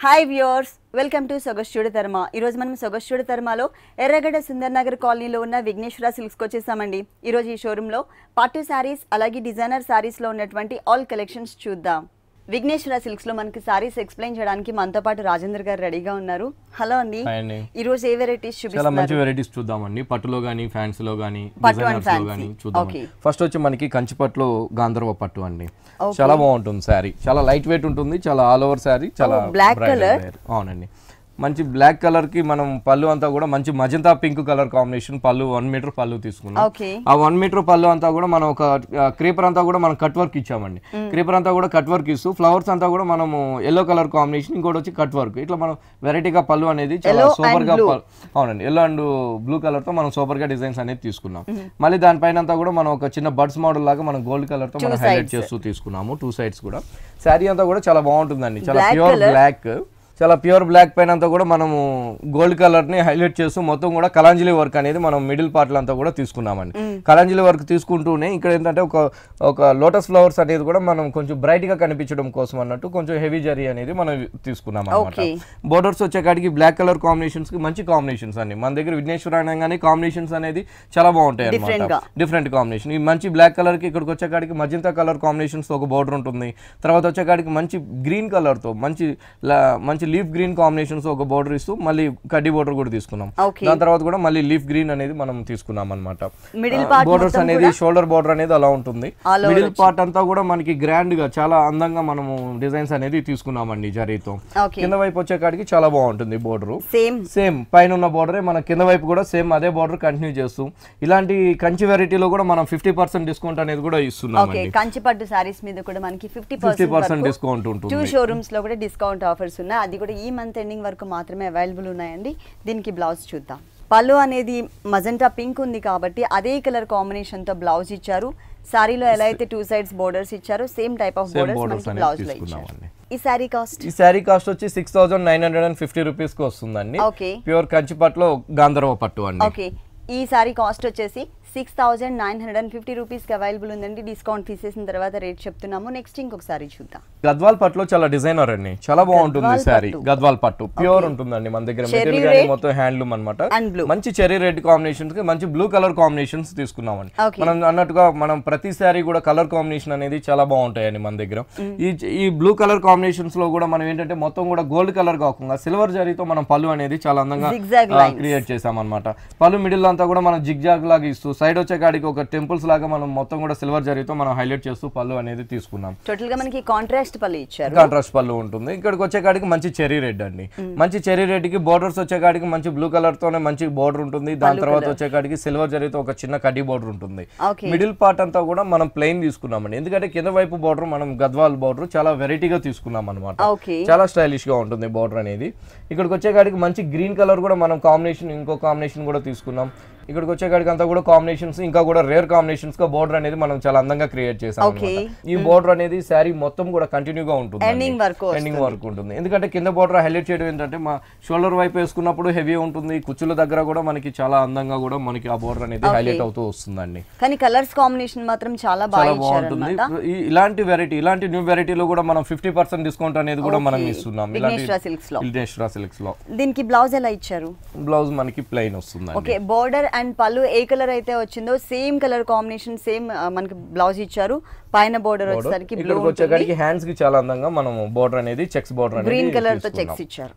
Hi viewers, welcome to సొగస్చూడ తర్మ. ఈరోజు మనం సొగస్చూడ తర్మలో ఎర్రగడ్డ సుందర్ నగర్ కాలనీలో ఉన్న విఘ్నేశ్వర సిల్క్స్కి వచ్చేసామండి. ఈరోజు ఈ షోరూంలో పట్టు శారీస్ అలాగే డిజైనర్ శారీస్లో ఉన్నటువంటి ఆల్ కలెక్షన్స్ చూద్దాం. విఘ్నేశ్వర సిల్క్స్లో మనకి శారీస్ ఎక్స్ప్లెయిన్ చేయడానికి మనతో పాటు రాజేంద్ర గారు రెడీగా ఉన్నారు. హలో అండి, ఈ రోజు ఏ వెరైటీస్ చూపిస్తారు? చాలా మంచి వెరైటీస్ చూద్దామండి. పట్టులో గానీ ఫ్యాన్సీ లో గానీ డిజైనర్స్ లో గానీ చూద్దాం. ఫస్ట్ వచ్చి మనకి కంచి పట్టులో గాంధర్వ పట్టు అండి. చాలా బాగుంటుంది శారీ, చాలా లైట్ వెయిట్ ఉంటుంది, చాలా ఆల్ ఓవర్ శారీ, చాలా బ్లాక్ కలర్. అవునండి, మంచి బ్లాక్ కలర్ కి మనం పళ్ళు అంతా కూడా మంచి మజంతా పింక్ కలర్ కాంబినేషన్ పళ్ళు 1 మీటర్ పళ్ళు తీసుకున్నాం. ఆ 1 మీటర్ పళ్ళు అంతా కూడా మనం ఒక క్రీపర్ అంతా కూడా మనం కట్ వర్క్ ఇచ్చామండి. క్రీపర్ అంతా కూడా కట్ వర్క్ ఇస్తూ ఫ్లవర్స్ అంతా కూడా మనము ఎల్లో కలర్ కాంబినేషన్, ఇంకోటి వచ్చి కట్ వర్క్. ఇట్లా మనం వెరైటీగా పళ్ళు అనేది చాలా సూపర్ గా, అవునండి, ఎల్లో అండ్ బ్లూ కలర్ తో మనం సూపర్ గా డిజైన్స్ అనేది తీసుకున్నాం. మళ్ళీ దానిపైన అంతా కూడా మనం ఒక చిన్న బర్డ్స్ మోడల్ లాగా మనం గోల్డ్ కలర్ తో మనం హైలైట్ చేస్తూ తీసుకున్నాము. 2 సైడ్స్ కూడా శారీ అంతా కూడా చాలా బాగుంటుందండి. చాలా ప్యూర్ బ్లాక్, చాలా ప్యూర్ బ్లాక్ పైన అంతా కూడా మనము గోల్డ్ కలర్ ని హైలైట్ చేస్తూ మొత్తం కూడా కలాంజలి వర్క్ అనేది మనం మిడిల్ పార్ట్ అంతా కూడా తీసుకున్నామండి. కలాంజలి వర్క్ తీసుకుంటూనే ఇక్కడ ఏంటంటే ఒక లోటస్ ఫ్లవర్స్ అనేది కూడా మనం కొంచెం బ్రైట్ గా కనిపించడం కోసం అన్నట్టు కొంచెం హెవీ జరీ అనేది మనం తీసుకున్నాం అనమాట. బోర్డర్స్ వచ్చేకాడికి బ్లాక్ కలర్ కాంబినేషన్స్ కి మంచి కాంబినేషన్స్ అండి. మన దగ్గర విఘ్నేశ్వర అనగానే కాంబినేషన్స్ అనేది చాలా బాగుంటాయి అన్నమాట. Different combination. ఈ మంచి బ్లాక్ కలర్ కి ఇక్కడికి వచ్చేకాడికి మజంతా కలర్ కాంబినేషన్స్ తో ఒక బోర్డర్ ఉంటుంది. తర్వాత వచ్చేకాడికి మంచి గ్రీన్ కలర్ తో మంచి లీఫ్ గ్రీన్ కాంబినేషన్స్ ఒక బోర్డర్ ఇస్తూ మళ్ళీ కడ్డీ బోర్డర్ కూడా తీసుకున్నాం. దాని తర్వాత కూడా మళ్ళీ లీఫ్ గ్రీన్ అనేది మనం తీసుకున్నాం అనమాట. బోర్డర్స్ అనేది షోల్డర్ బోర్డర్ అనేది అలా ఉంటుంది. మిడిల్ పార్ట్ అంతా కూడా మనకి గ్రాండ్ గా చాలా అందంగా మనము డిజైన్స్ అనేది తీసుకున్నామండి జరీతో. కింద వైపు వచ్చే కాడికి చాలా బాగుంటుంది బోర్డర్. సేమ్ పైన ఉన్న బోర్డరే మన కింద వైపు కూడా సేమ్ అదే బోర్డర్ కంటిన్యూ చేస్తూ ఇలాంటి కంచి వెరైటీలో కూడా మనం 50% డిస్కౌంట్ అనేది కూడా ఇస్తున్నాం. కంచి పట్టు సారీస్ మీద కూడా మనకి 50% డిస్కౌంట్ ఉంటుంది. 2 షోరూమ్స్ లో కూడా డిస్కౌంట్ ఆఫర్స్ ఉన్నాయి. అది కూడా ఈ మంత్ ఎండింగ్ వరకు మాత్రమే అవైలబుల్ ఉన్నాయండి. దీనికి బ్లౌజ్ చూద్దాం. పళ్ళు అనేది మజంటా పింక్ ఉంది కాబట్టి అదే కలర్ కాంబినేషన్ తో బ్లౌజ్ ఇచ్చారు. సారీలో ఎలా అయితే 2 సైడ్స్ బోర్డర్స్ ఇచ్చారో సేమ్ టైప్ ఆఫ్ బోర్డర్స్ మనకి బ్లౌజ్ లో ఇచ్చారు. ఈ సారీ కాస్ట్ వచ్చి 6950 రూపీస్ కి వస్తుందండి. ప్యూర్ కంచి పట్టులో గాంధర్వ పట్టు అండి. ఈ సారీ కాస్ట్ వచ్చేసి 6950 రూపీస్ కి అవైలబుల్ ఉందండి. డిస్కౌంట్ తీసేసిన తర్వాత రేట్ చెప్తున్నాము. నెక్స్ట్ ఇంకొకసారి చూద్దాం. గద్వాల్ పట్టులో చాలా డిజైనర్ అండి, చాలా బాగుంటుంది సారీ. గద్వాల్ పట్టు ప్యూర్ ఉంటుందండి. మన దగ్గర మెటీరియల్ గానీ మొత్తం హ్యాండ్లూమ్ అన్నమాట. మంచి చెర్రీ రెడ్ కాంబినేషన్స్ కి మంచి బ్లూ కలర్ కాంబినేషన్స్ తీసుకున్నామండి. మనం అన్నట్టుగా మనం ప్రతి సారీ కూడా కలర్ కాంబినేషన్ అనేది చాలా బాగుంటాయండి మన దగ్గర. ఈ బ్లూ కలర్ కాంబినేషన్స్ లో కూడా మనం ఏంటంటే మొత్తం కూడా గోల్డ్ కలర్ కాకుండా సిల్వర్ జరీతో మనం పళ్ళు అనేది చాలా అందంగా క్రియేట్ చేసాం అనమాట. పళ్ళు మిడిల్ అంతా కూడా మనం జిగ్ జాగ్ లాగా ఇస్తూ సైడ్ వచ్చే కాడికి ఒక టెంపుల్స్ లాగా మనం మొత్తం కూడా సిల్వర్ జరీతో మనం హైలైట్ చేస్తూ పళ్ళు అనేది తీసుకున్నాం. టోటల్ గా మనకి కాంట్రాస్ట్ పళ్ళు ఇచ్చారు. కాంట్రాస్ట్ పళ్ళు ఉంటుంది. ఇక్కడికి వచ్చే కాడికి మంచి చెర్రీ రెడ్ అండి. మంచి చెర్రీ రెడ్ కి బోర్డర్స్ వచ్చే కాడికి మంచి బ్లూ కలర్ తోనే మంచి బోర్డర్ ఉంటుంది. దాని తర్వాత వచ్చే కాడికి సిల్వర్ జరీతో ఒక చిన్న కడ్డీ బోర్డర్ ఉంటుంది. మిడిల్ పార్ట్ అంతా కూడా మనం ప్లెయిన్ తీసుకున్నామండి. ఎందుకంటే కింద వైపు బోర్డర్ మనం గద్వాల్ బోర్డర్ చాలా వెరైటీగా తీసుకున్నాం అనమాట. చాలా స్టైలిష్ గా ఉంటుంది బోర్డర్ అనేది. ఇక్కడికి వచ్చే కాడికి మంచి గ్రీన్ కలర్ కూడా మనం కాంబినేషన్, ఇంకో కాంబినేషన్ కూడా తీసుకున్నాం. ఇక్కడికి వచ్చే కాడికి అంతా కూడా కాంబినేషన్స్, ఇంకా కూడా రేర్ కాంబినేషన్స్ గా బోర్డర్ అనేది మనం చాలా అందంగా క్రియేట్ చేసాం. ఈ బోర్డర్ అనేది శారీ మొత్తం కూడా కంటిన్యూగా ఉంటుంది, ఎండింగ్ వర్క్ ఉంటుంది. ఎందుకంటే కింద బోర్డర్ హైలైట్ చేయడం ఏంటంటే మా షోల్డర్ వైపు వేసుకున్నప్పుడు హెవీ ఉంటుంది. కుచ్చుల దగ్గర కూడా మనకి చాలా అందంగా కూడా మనకి ఆ బోర్డర్ అనేది హైలైట్ అవుతూ వస్తుందండి. కానీ కలర్స్ కాంబినేషన్ మాత్రం చాలా బాగుంటుంది. ఇలాంటి వెరైటీ, ఇలాంటి న్యూ వెరైటీలో కూడా మనం 50% డిస్కౌంట్ అనేది కూడా మనం ఇస్తున్నాం. విఘ్నేశ్వర సిల్క్స్ లో దీనికి బ్లౌజ్ ఎలా ఇచ్చారు? బ్లౌజ్ మనకి ప్లెయిన్ వస్తుంది. బోర్డర్ అండ్ పళ్ళు ఏ కలర్ అయితే వచ్చిందో సేమ్ కలర్ కాంబినేషన్, సేమ్ మనకి బ్లౌజ్ ఇచ్చారు. పైన బోర్డర్ వచ్చేసరికి బ్లూ, వచ్చేసరికి హ్యాండ్స్ కి చాలా అందంగా మనం బోర్డర్ అనేది చెక్స్ బోర్డర్ అనేది గ్రీన్ కలర్ తో చెక్స్ ఇచ్చారు.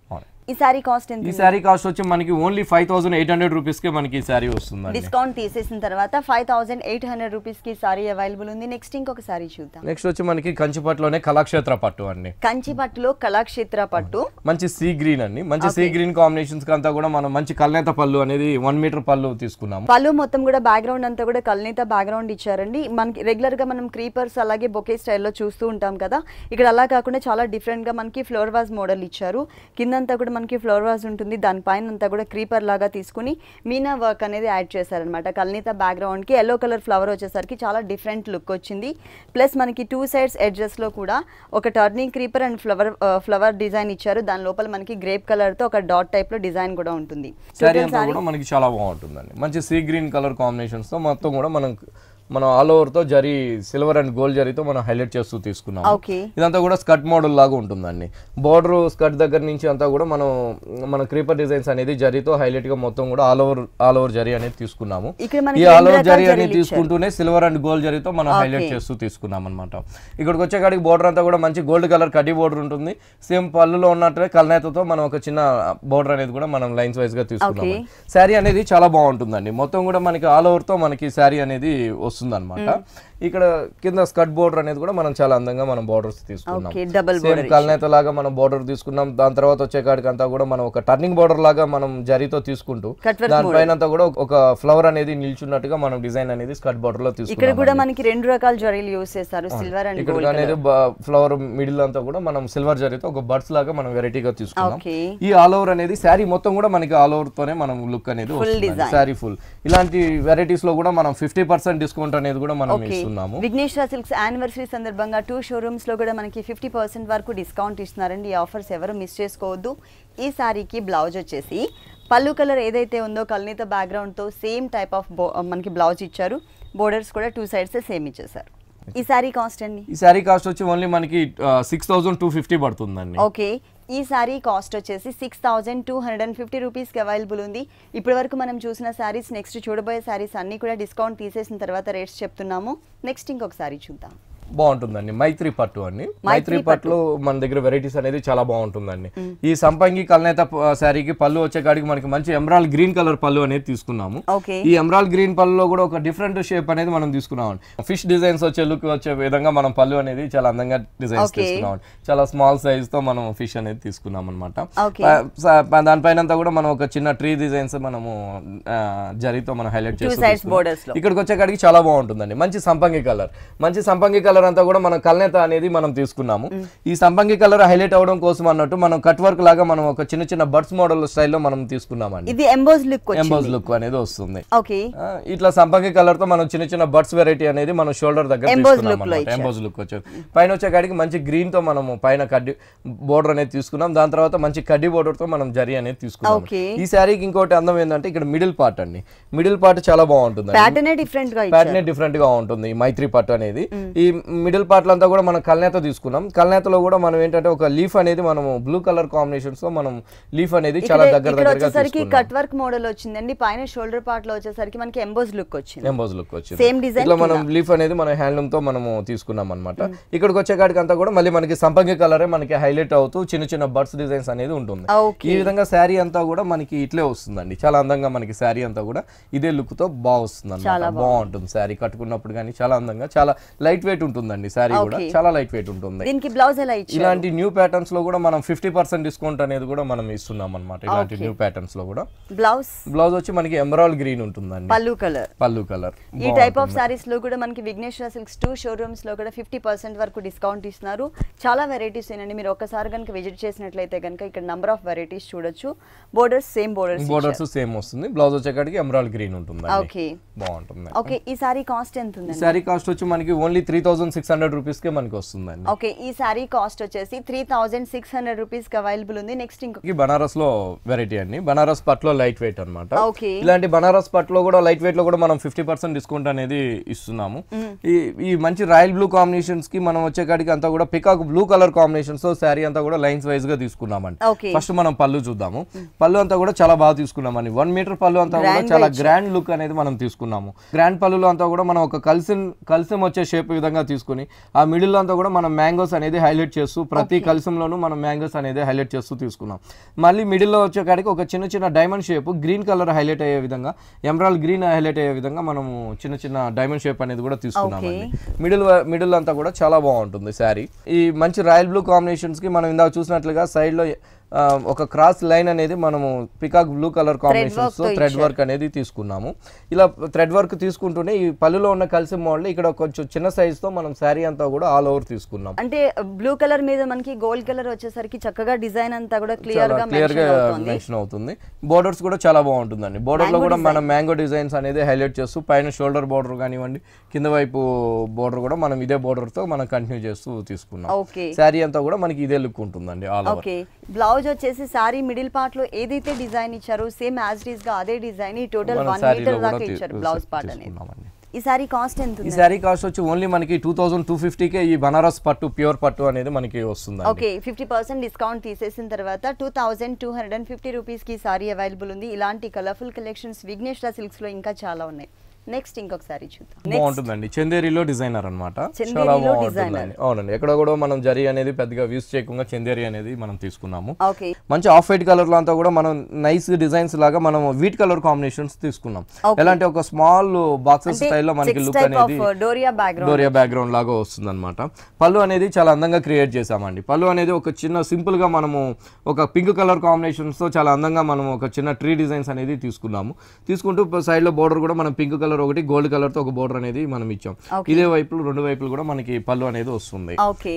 ఈ సారీ కాస్ట్ ఎంత? ఈ సారీ కాస్ట్ వచ్చి మనకి ఓన్లీ 5800 రూపీస్ కి మనకి ఈ సారీ వస్తుంది. డిస్కౌంట్ తీసేసిన తర్వాత 5800 రూపీస్ కి సారీ అవైలబుల్ ఉంది. నెక్స్ట్ ఇంకొక సారీ చూద్దాం. నెక్స్ట్ వచ్చి మనకి కంచి పట్టులోనే కళాక్షేత్ర పట్టు అండి. కంచి పట్టులో కళాక్షేత్ర పట్టు మంచి సీ గ్రీన్ అండి. మంచి సీ గ్రీన్ కాంబినేషన్స్ అంతా కూడా మనం మంచి కల్నేత పళ్ళు అనేది 1 మీటర్ పళ్ళు తీసుకున్నాం. పళ్ళు మొత్తం కూడా బ్యాక్గ్రౌండ్ అంతా కూడా కల్నేత బ్యాక్గ్రౌండ్ ఇచ్చారండి. మనకి రెగ్యులర్ గా మనం క్రీపర్స్ అలాగే బొకే స్టైల్లో చూస్తూ ఉంటాం కదా, ఇక్కడ అలా కాకుండా చాలా డిఫరెంట్ గా మనకి ఫ్లవర్ వాజ్ మోడల్ ఇచ్చారు. కిందంతా కూడా మనకి ఫ్లవర్ వాజ్ ఉంటుంది. దానిపైన అంతా కూడా క్రీపర్ లాగా తీసుకుని మీనా వర్క్ అనేది యాడ్ చేశారనమాట. కల్నీత బ్యాక్గ్రౌండ్ కి ఎల్లో కలర్ ఫ్లవర్ వచ్చేసరికి చాలా డిఫరెంట్ లుక్ వచ్చింది. ప్లస్ మనకి 2 సైడ్స్ ఎడ్జెస్ లో కూడా ఒక turning creeper and flower design ఇచ్చారు. దాని లోపల మనకి గ్రేప్ కలర్ తో ఒక డాట్ టైప్ లో డిజైన్ కూడా ఉంటుంది. మనకి చాలా బాగుంటుందండి. మంచి సీ గ్రీన్ కలర్ కాంబినేషన్స్ తో మొత్తం కూడా మనం మనం ఆల్ ఓవర్ తో జరీ సిల్వర్ అండ్ గోల్డ్ జరీతో మనం హైలైట్ చేస్తూ తీసుకున్నాం. ఇదంతా కూడా స్కర్ట్ మోడల్ లాగా ఉంటుందండి. బోర్డర్ స్కర్ట్ దగ్గర నుంచి అంతా కూడా మన క్రీపర్ డిజైన్స్ అనేది జరీతో హైలైట్ గా మొత్తం కూడా ఆల్ ఓవర్ జరీ అనేది తీసుకున్నాము. ఈ ఆల్ ఓవర్ జరీ అనేది తీసుకుంటూనే సిల్వర్ అండ్ గోల్డ్ జరీతో మనం హైలైట్ చేస్తూ తీసుకున్నాం అనమాట. ఇక్కడికి వచ్చేకాడికి బోర్డర్ అంతా కూడా మంచి గోల్డ్ కలర్ కడ్డీ బోర్డర్ ఉంటుంది. సేమ్ పళ్ళులో ఉన్నట్టే కల్నేతతో మనం ఒక చిన్న బోర్డర్ అనేది కూడా మనం లైన్స్ వైజ్ గా తీసుకున్నాము. శారీ అనేది చాలా బాగుంటుందండి. మొత్తం కూడా మనకి ఆల్ ఓవర్ తో మనకి శారీ అనేది వస్తుంది అనమాట. ఇక్కడ కింద స్కర్ట్ బోర్డర్ అనేది కూడా మనం చాలా అందంగా మనం బోర్డర్స్ తీసుకున్నాం. సేమ్ కల్నేత లాగా మనం బోర్డర్ తీసుకున్నాం. దాని తర్వాత వచ్చే కాడికి అంతా కూడా మనం ఒక టర్నింగ్ బోర్డర్ లాగా మనం జరీతో తీసుకుంటూ దానిపైన అంతా కూడా ఒక ఫ్లవర్ అనేది నిల్చున్నట్టుగా మనం డిజైన్ అనేది స్కర్ట్ బోర్డర్ లో తీసుకున్నాం. ఇక్కడ కూడా మనకి రెండు రకాల జరీలు యూస్ చేస్తారు, సిల్వర్ అండ్ గోల్డ్. ఇక్కడ అనేది ఫ్లవర్ మిడిల్ అంతా కూడా మనం సిల్వర్ జరీతో ఒక బర్డ్స్ లాగా మనం వెరైటీగా తీసుకున్నాం. ఈ ఆల్ ఓవర్ అనేది శారీ మొత్తం కూడా మనకి ఆల్ ఓవర్ తోనే మనం లుక్ అనేది వస్తుంది. శారీ ఫుల్ ఇలాంటి వెరైటీస్ లో కూడా మనం 50% డిస్కౌంట్ అనేది కూడా మనం ఇస్తున్నాము. విఘ్నేశ్వర సిల్క్స్ యానివర్సరీ సందర్భంగా 2 షోరూమ్స్ లో కూడా మనకి 50% వరకు డిస్కౌంట్ ఇస్తున్నారండి. ఈ ఆఫర్స్ ఎవరు మిస్ చేసుకోవద్దు. ఈ సారీకి బ్లౌజ్ వచ్చేసి పళ్ళు కలర్ ఏదైతే ఉందో కల్నేత బ్యాక్గ్రౌండ్ తో సేమ్ టైప్ ఆఫ్ మనకి బ్లౌజ్ ఇచ్చారు. బోర్డర్స్ కూడా 2 sides సేమ్ ఇచ్చేసారు. ఈ సారీ కాస్ట్ అండి? ఈ సారీ కాస్ట్ వచ్చి ఓన్లీ మనకి 6250 పడుతుందండి. ఓకే, ఈ సారీ కాస్ట్ వచ్చేసి 6250 రూపీస్కి అవైలబుల్ ఉంది. ఇప్పటి వరకు మనం చూసిన సారీస్, నెక్స్ట్ చూడబోయే సారీస్ అన్నీ కూడా డిస్కౌంట్ తీసేసిన తర్వాత రేట్స్ చెప్తున్నాము. నెక్స్ట్ ఇంకొక సారీ చూద్దాం. బాగుంటుందండి మైత్రి పట్టు అండి. మైత్రి పట్టులో మన దగ్గర వెరైటీస్ అనేది చాలా బాగుంటుందండి. ఈ సంపంగి కల్నేత శారీకి పళ్ళు వచ్చే కాడికి మనకి మంచి ఎమరాల్డ్ గ్రీన్ కలర్ పళ్ళు అనేది తీసుకున్నాము. ఈ ఎమరాల్డ్ గ్రీన్ పళ్ళులో కూడా ఒక డిఫరెంట్ షేప్ అనేది మనం తీసుకున్నాం. ఫిష్ డిజైన్స్ వచ్చే లుక్ వచ్చే విధంగా మనం పళ్ళు అనేది చాలా అందంగా డిజైన్స్ తీసుకున్నాం. చాలా స్మాల్ సైజ్ తో మనం ఫిష్ అనేది తీసుకున్నాం అనమాట. దానిపైన అంతా కూడా మనం ఒక చిన్న ట్రీ డిజైన్స్ మనము జరీతో మనం హైలైట్ చేస్తాం. ఇక్కడికి వచ్చే కాడికి చాలా బాగుంటుందండి. మంచి సంపంగి కలర్ అంతా కూడా మనం కల్నేత అనేది మనం తీసుకున్నాము. ఈ సంపంగి కలర్ హైలైట్ అవడం కోసం అన్నట్టు మనం కట్ వర్క్ లాగా మనం ఒక చిన్న బర్డ్స్ మోడల్ స్టైల్లో మనం తీసుకున్నామండి. ఇది ఎంబోజ్ లుక్ అనేది వస్తుంది. ఇట్లా సంపంగి కలర్ తో మనం చిన్న బర్డ్స్ వెరైటీ అనేది మనం షోల్డర్ దగ్గర తీసుకున్నాం. ఎంబోజ్ లుక్ వచ్చేది. పైన వచ్చే కాడికి మంచి గ్రీన్ తో మనం పైన కడ్డీ బోర్డర్ అనేది తీసుకున్నాం. దాని తర్వాత మంచి కడ్డీ బోర్డర్ తో మనం జరీ అనేది తీసుకున్నాం. ఈ శారీకి ఇంకోటి అందం ఏంటంటే ఇక్కడ మిడిల్ పార్ట్ అండి. మిడిల్ పార్ట్ చాలా బాగుంటుంది. ప్యాటర్న్ డిఫరెంట్ గా ఉంటుంది ఈ మైత్రి పట్టు అనేది. ఈ మిడిల్ పార్ట్ అంతా కూడా మనం కల్నేత తీసుకున్నాం. కల్నేతలో కూడా మనం ఏంటంటే ఒక లీఫ్ అనేది మనం బ్లూ కలర్ కాంబినేషన్స్ తో మనం లీఫ్ అనేది చాలా దగ్గరగా కట్ వర్క్ మోడల్ వచ్చిందండి. పైన షోల్డర్ పార్ట్ లో వచ్చేసరికి మనకి ఎంబోజ్ లుక్ వచ్చింది. సేమ్ డిజైన్ ఇట్లా మనం లీఫ్ అనేది మన హ్యాండ్లూమ్ తో మనము తీసుకున్నాం అన్నమాట. ఇక్కడికి వచ్చే కాడికి అంతా కూడా మళ్ళీ మనకి సంపంగి కలరే మనకి హైలైట్ అవుతూ చిన్న బర్డ్స్ డిజైన్స్ అనేది ఉంటుంది. ఈ విధంగా శారీ అంతా కూడా మనకి ఇట్లే వస్తుందండి. చాలా అందంగా మనకి శారీ అంతా కూడా ఇదే లుక్ తో బాగా వస్తుంది అన్నమాట. బాగుంటుంది శారీ కట్టుకున్నప్పుడు కానీ చాలా అందంగా, చాలా లైట్ వెయిట్ ఉంటుందండి. శారీ కూడా చాలా లైట్ వెయిట్ ఉంటుంది. దీనికి బ్లౌజ్ ఎలా ఇచ్చారు? ఇలాంటి న్యూ ప్యాటర్న్స్ లో కూడా మనం 50% డిస్కౌంట్ అనేది కూడా మనం ఇస్తున్నాం అన్నమాట. ఇలాంటి న్యూ ప్యాటర్న్స్ లో కూడా బ్లౌజ్ వచ్చి మనకి ఎమరాల్డ్ గ్రీన్ ఉంటుందండి. పల్లు కలర్. ఈ టైప్ ఆఫ్ సారీస్ లో కూడా మనకి విఘ్నేశ్వర సిల్క్స్ 2 షోరూమ్స్ లో కూడా 50% వరకు డిస్కౌంట్ ఇస్తున్నారు. చాలా వెరైటీస్ ఏనండి. మీరు ఒక్కసారి కనుక విజిట్ చేసినట్లయితే కనుక ఇక్కడ నంబర్ ఆఫ్ వెరైటీస్ చూడొచ్చు. బోర్డర్స్ సేమ్ వస్తుంది. బ్లౌజ్ వచ్చేకాడికి ఎమరాల్డ్ గ్రీన్ ఉంటుంది. బాగుంటుంది. ఓకే, ఈ సారీ కాస్ట్ ఎంత ఉంది? సారీ కాస్ట్ వచ్చి మనకి ఓన్లీ 3600 రూపీస్ కే మనకి వస్తుందండి. ఓకే, ఈ సారీ కాస్ట్ వచ్చేసి 3600 రూపీస్ కి అవైలబుల్ ఉంది. నెక్స్ట్ ఇంకొక బనారస్ లో వెరైటీ అండి. బనారస్ పట్లో లైట్ వెయిట్ అన్నమాట. ఇలాంటి బనారస్ పట్లో కూడా లైట్ వెయిట్ లో కూడా మనం 50% డిస్కౌంట్ అనేది ఇస్తున్నాము. ఈ మంచి రాయల్ బ్లూ కాంబినేషన్స్ కి మనం వచ్చే కాడికి అంతా కూడా పికాక్ బ్లూ కలర్ కాంబినేషన్స్ తో శారీ అంతా కూడా లైన్స్ వైజ్ గా తీసుకున్నామండి. ఫస్ట్ మనం పళ్ళు చూద్దాము. పళ్ళు అంతా కూడా చాలా బాగా తీసుకున్నామండి. 1 మీటర్ పళ్ళు అంతా కూడా చాలా గ్రాండ్ లుక్ అనేది మనం తీసుకున్నాము. గ్రాండ్ పళ్ళులో అంతా కూడా మనం ఒక కల్సం వచ్చే షేప్ విధంగా తీసుకుని ఆ మిడిల్ అంతా కూడా మనం మ్యాంగోస్ అనేది హైలైట్ చేస్తూ ప్రతి కల్సంలోనూ మనం మ్యాంగోస్ అనేది హైలైట్ చేస్తూ తీసుకున్నాం. మళ్ళీ మిడిల్ లో వచ్చే కాడికి ఒక చిన్న diamond shape green colour highlight అయ్యే విధంగా, ఎమరాల్డ్ గ్రీన్ హైలైట్ అయ్యే విధంగా మనము చిన్న డైమండ్ షేప్ అనేది కూడా తీసుకున్నామండి. మిడిల్ అంతా కూడా చాలా బాగుంటుంది శారీ. ఈ మంచి రాయల్ బ్లూ కాంబినేషన్స్ కి మనం ఇందాక చూసినట్లుగా సైడ్ లో ఒక క్రాస్ లైన్ అనేది మనము పికాక్ బ్లూ కలర్ కాంబినేషన్స్ తో థ్రెడ్ వర్క్ అనేది తీసుకున్నాము. ఇలా థ్రెడ్ వర్క్ తీసుకుంటూనే ఈ పళ్ళులో ఉన్న కలిసి మోడల్ ఇక్కడ కొంచెం చిన్న సైజ్ తో మనం శారీ అంతా కూడా ఆల్ ఓవర్ తీసుకున్నాం. అంటే బ్లూ కలర్ మీద మనకి గోల్డ్ కలర్ వచ్చేసరికి చక్కగా డిజైన్ అంతా కూడా క్లియర్ గా మెన్షన్ అవుతుంది. బోర్డర్స్ కూడా చాలా బాగుంటుందండి. బోర్డర్ లో కూడా మనం మ్యాంగో డిజైన్స్ అనేది హైలైట్ చేస్తూ పైన షోల్డర్ బోర్డర్ కానివ్వండి, కింద వైపు బోర్డర్ కూడా మనం ఇదే బోర్డర్ తో మనం కంటిన్యూ చేస్తూ తీసుకున్నాం. శారీ అంతా కూడా మనకి ఇదే లుక్ ఉంటుందండి ఆల్ ఓవర్. బ్లౌజ్ వచ్చేసి సారీ మిడిల్ పార్ట్ లో ఏదైతే డిజైన్ ఇచ్చారో సేమ్ యాజ్ ఇట్ ఇస్ గా అదే డిజైన్ ఈ టోటల్ 1 మీటర్ దాకా ఇచ్చారు బ్లౌజ్ పార్ట్ అనేది. ఈ సారీ కాస్ట్ ఎంత? ఈ సారీ కాస్ట్ వచ్చి ఓన్లీ మనకి 2250కే ఈ బనారస్ పట్టు ప్యూర్ పట్టు అనేది మనకి వస్తుంది. ఓకే, 50% డిస్కౌంట్ తీసేసిన తర్వాత 2250 రూపీస్ కి సారీ అవైలబుల్ ఉంది. ఇలాంటి కలర్ఫుల్ కలెక్షన్స్ విఘ్నేశ్వర సిల్క్స్ లో ఇంకా చాలా ఉన్నాయి. నెక్స్ట్ ఇంకొకసారి చూద్దాం. బాగుంటుందండి, చందేరిలో డిజైనర్ అన్నమాట, చాలా బాగుంటుందండి. అవునండి, ఎక్కడ కూడా మనం జరీ అనేది పెద్దగా యూస్ చేయకుండా చందేరి అనేది మనం తీసుకున్నాము. మంచి ఆఫ్ వైట్ కలర్ లో అంతా కూడా మనం నైస్ డిజైన్స్ లాగా మనం వీట్ కలర్ కాంబినేషన్స్ తీసుకున్నాం. ఎలాంటి ఒక స్మాల్ బాక్సెస్ స్టైల్లో మనకి లుక్ అనేది డోరియా బ్యాక్గ్రౌండ్ లాగా వస్తుంది అనమాట. పళ్ళు అనేది చాలా అందంగా క్రియేట్ చేసామండి. పళ్ళు అనేది ఒక చిన్న సింపుల్ గా మనము ఒక పింక్ కలర్ కాంబినేషన్స్ తో చాలా అందంగా మనం ఒక చిన్న ట్రీ డిజైన్స్ అనేది తీసుకున్నాము. తీసుకుంటూ సైడ్ లో బోర్డర్ కూడా మనం పింక్ కలర్ ఒకటి గోల్డ్ కలర్ తో ఒక బోర్డర్ అనేది మనం ఇచ్చాం. ఇదే వైపులు రెండు వైపులు కూడా మనకి పళ్ళు అనేది వస్తుంది.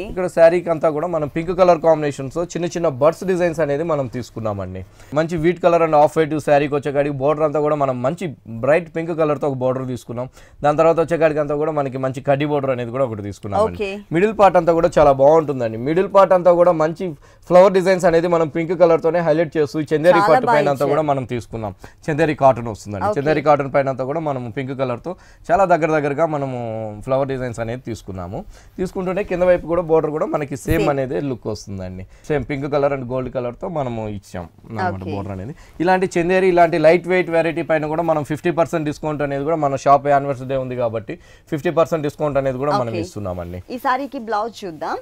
ఇక్కడ శారీకి అంతా కూడా మనం పింక్ కలర్ కాంబినేషన్స్ చిన్న చిన్న బర్డ్స్ డిజైన్స్ అనేది మనం తీసుకున్నామండి. మంచి wheat colour and off white శారీకి వచ్చేకాడికి బోర్డర్ అంతా కూడా మనం మంచి బ్రైట్ పింక్ కలర్ తో ఒక బోర్డర్ తీసుకున్నాం. దాని తర్వాత వచ్చేకాడికి అంతా కూడా మనకి మంచి కడ్డీ బోర్డర్ అనేది కూడా ఒకటి తీసుకున్నాం. మిడిల్ పార్ట్ అంతా కూడా చాలా బాగుంటుందండి. మిడిల్ పార్ట్ అంతా కూడా మంచి ఫ్లవర్ డిజైన్స్ అనేది మనం పింక్ కలర్ తోనే హైలైట్ చేస్తూ చందేరి పట్టు పైన అంతా కూడా మనం తీసుకున్నాం. చందేరి కాటన్ వస్తుందండి. చందేరి కాటన్ పైన అంతా కూడా మనం పింక్ కలర్ తో చాలా దగ్గరగా మనము ఫ్లవర్ డిజైన్స్ అనేది తీసుకున్నాము. తీసుకుంటూనే కింద వైపు కూడా బోర్డర్ కూడా మనకి సేమ్ అనేది లుక్ వస్తుందండి. Same pink colour and gold colour తో మనము ఇచ్చాం అన్నమాట బోర్డర్ అనేది. ఇలాంటి చందేరి ఇలాంటి లైట్ వెయిట్ వెరైటీ పైన కూడా మనం 50% డిస్కౌంట్ అనేది కూడా మన షాప్ యానివర్సరీ డే ఉంది కాబట్టి 50% డిస్కౌంట్ అనేది కూడా మనం ఇస్తున్నామండి. ఈ సారీకి బ్లౌజ్ చూద్దాం.